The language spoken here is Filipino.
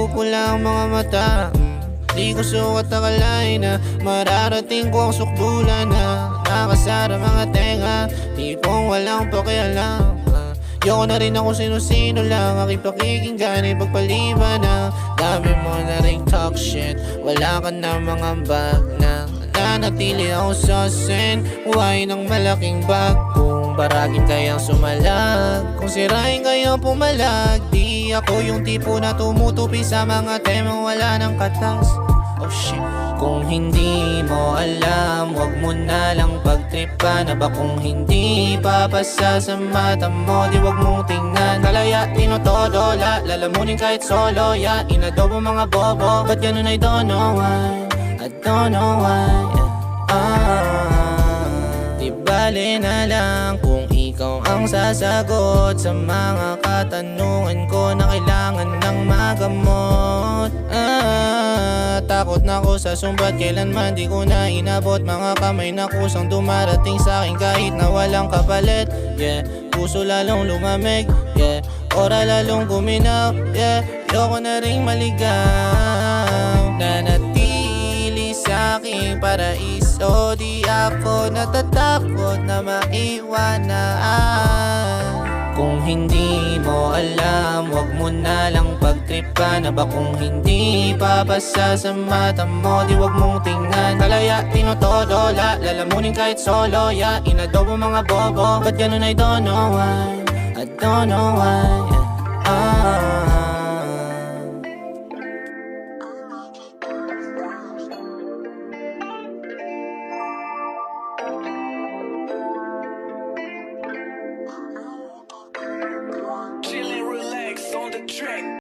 nagpupula ang mga mata. Di ko sukat akalain na mararating ko ang sukdulan na nakasara mga tenga, tipong walang pakialam. Yoko na rin ako sino-sino lang, aking pakikinggan ay pagpaliban na dami mo na ring talk shit, wala ka na mga bag na nanatili ako sa sen. Huwain ng malaking bag, kung baragin kayang sumalag, kung sirain kayang pumalag. Di ako yung tipo na tumutupi sa mga temang wala ng katas. Oh shit. Kung hindi mo alam, wag mo na lang pagtripan. Na ba kung hindi papasa sa mata mo, di wag mong tingnan. Kalaya, tinotodo, lalamunin kahit solo. Yeah, inadobo mga bobo, but ganun I don't know why, I don't know why. Di bale na lang kung ikaw ang sasagot sa mga katanungan ko na kailangan ng magamot. Takot na ako sa sumbat, kailanman di ko na inabot. Mga kamay na kusang dumarating sa akin kahit na walang kapalit. Yeah, puso lalong lumamig. Yeah, ora lalong guminaw. Yeah, yoko na ring maligaw. Nanatili sa aking paraiso, di ako natatakot na maiwanan. Kung hindi mo alam, wag mo na lang pagtripan. Na ba kung hindi papasa sa mata mo, di wag mong tingnan. Kalaya, tinotodo, lalamunin kahit solo. Yeah, inadobo mga bobo, but ganun I don't know why, I don't know why.